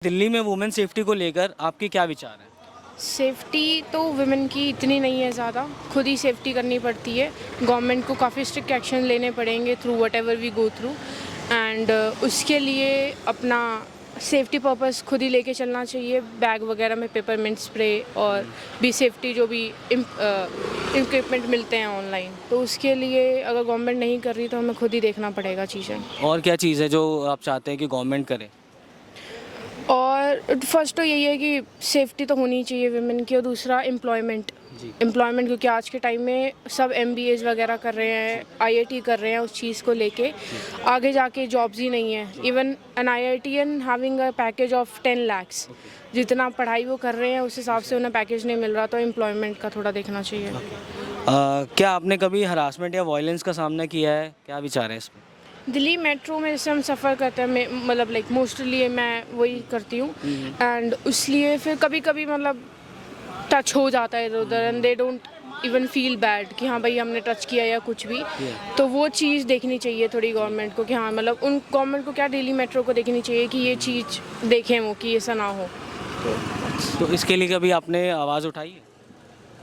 दिल्ली में women safety को लेकर आपके क्या विचार हैं? सेफ्टी तो वुमेन की इतनी नहीं है ज़्यादा, खुद ही सेफ्टी करनी पड़ती है। गवर्नमेंट को काफ़ी स्ट्रिक्ट एक्शन लेने पड़ेंगे through whatever we go through and उसके लिए अपना सेफ्टी पर्पस खुद ही लेके चलना चाहिए। बैग वगैरह में पेपरमिंट स्प्रे और भी सेफ्टी जो भी इक्विपमेंट मिलते हैं ऑनलाइन, तो उसके लिए अगर गवर्नमेंट नहीं कर रही तो हमें खुद ही देखना पड़ेगा चीज़ें। और क्या चीज़ है जो आप चाहते हैं कि गवर्नमेंट करे? और फर्स्ट तो यही है कि सेफ्टी तो होनी चाहिए वुमेन की, और दूसरा एम्प्लॉयमेंट। जी। एम्प्लॉयमेंट, क्योंकि आज के टाइम में सब MBAs वगैरह कर रहे हैं, IIT कर रहे हैं, उस चीज़ को लेके आगे जाके जॉब्स ही नहीं है। Even an IITian having a package of 10 lakhs, जितना पढ़ाई वो कर रहे हैं उस हिसाब से उन्हें पैकेज नहीं मिल रहा, तो एम्प्लॉयमेंट का थोड़ा देखना चाहिए। क्या आपने कभी हरासमेंट या वायलेंस का सामना किया है? क्या विचार है इस पे? दिल्ली मेट्रो में जैसे हम सफ़र करते हैं, मतलब लाइक मोस्टली मैं वही करती हूँ एंड इसलिए फिर कभी कभी मतलब टच हो जाता है इधर उधर and they don't even feel bad कि हाँ भाई हमने टच किया या कुछ भी। तो वो चीज़ देखनी चाहिए थोड़ी गवर्नमेंट को कि हाँ मतलब उन गवर्नमेंट को क्या दिल्ली मेट्रो को देखनी चाहिए कि ये चीज़ देखें वो कि ऐसा ना हो। तो इसके लिए कभी आपने आवाज़ उठाई है?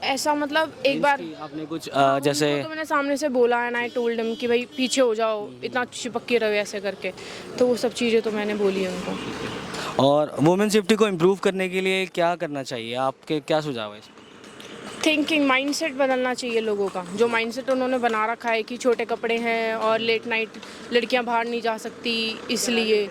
ऐसा मतलब एक बार कि आपने कुछ जैसे जैसे तो मैंने सामने से बोला एंड आई टोल्ड हिम कि भाई पीछे हो जाओ, इतना चिपक के रहो ऐसे करके, तो वो सब चीज़ें तो मैंने बोली है उनको। और वुमेन सेफ्टी को इम्प्रूव करने के लिए क्या करना चाहिए? आपके क्या सुझाव है इस पे? थिंकिंग माइंडसेट बदलना चाहिए लोगों का। जो माइंडसेट उन्होंने बना रखा है कि छोटे कपड़े हैं और लेट नाइट लड़कियां बाहर नहीं जा सकती इसलिए,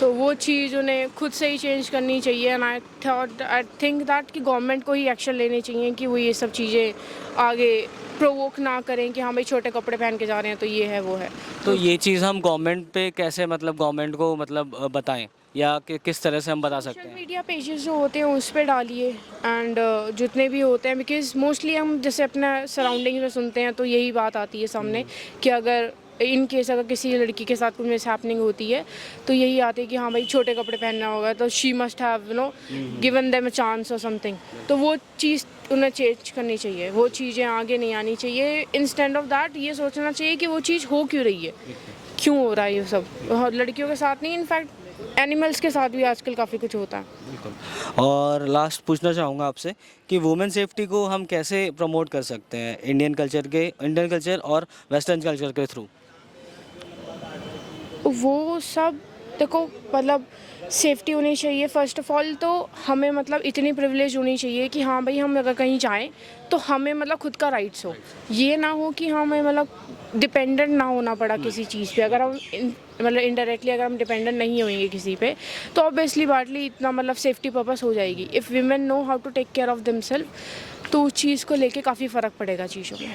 तो वो चीज़ उन्हें खुद से ही चेंज करनी चाहिए। एंड आई थिंक दैट कि गवर्नमेंट को ही एक्शन लेने चाहिए कि वो ये सब चीज़ें आगे प्रोवोक ना करें कि हाँ भाई छोटे कपड़े पहन के जा रहे हैं तो ये है वो है। तो ये चीज़ हम गवर्नमेंट पे कैसे मतलब गवर्नमेंट को मतलब बताएं या कि किस तरह से हम बता सकते सोशल हैं? मीडिया पेजेस जो होते हैं उस पर डालिए एंड जितने भी होते हैं, बिकॉज मोस्टली हम जैसे अपना सराउंडिंग में सुनते हैं तो यही बात आती है सामने कि अगर इन केस अगर किसी लड़की के साथ कुछ मिसहैपनिंग होती है तो यही आती है कि हाँ भाई छोटे कपड़े पहनना होगा तो she must have given them a chance और समथिंग। तो वो चीज़ उन्हें चेंज करनी चाहिए, वो चीज़ें आगे नहीं आनी चाहिए। इंस्टेंड ऑफ दैट ये सोचना चाहिए कि वो चीज़ हो क्यों रही है, क्यों हो रहा है ये सब। और लड़कियों के साथ नहीं, इनफैक्ट एनिमल्स के साथ भी आजकल काफ़ी कुछ होता है। बिल्कुल। और लास्ट पूछना चाहूँगा आपसे कि वुमेन सेफ्टी को हम कैसे प्रमोट कर सकते हैं इंडियन कल्चर और वेस्टर्न कल्चर के थ्रू? वो सब देखो, मतलब सेफ्टी होनी चाहिए फर्स्ट ऑफ ऑल। तो हमें मतलब इतनी प्रिविलेज होनी चाहिए कि हाँ भाई हम अगर कहीं जाएं तो हमें मतलब खुद का राइट्स हो। ये ना हो कि हमें मतलब डिपेंडेंट ना होना पड़ा किसी चीज़ पे। अगर हम मतलब इनडायरेक्टली अगर हम डिपेंडेंट नहीं होंगे किसी पे तो ऑब्वियसली बाटली इतना मतलब सेफ्टी पर्पस हो जाएगी। If women know how to take care of themselves तो उस चीज़ को लेके काफ़ी फ़र्क पड़ेगा चीज़ों में।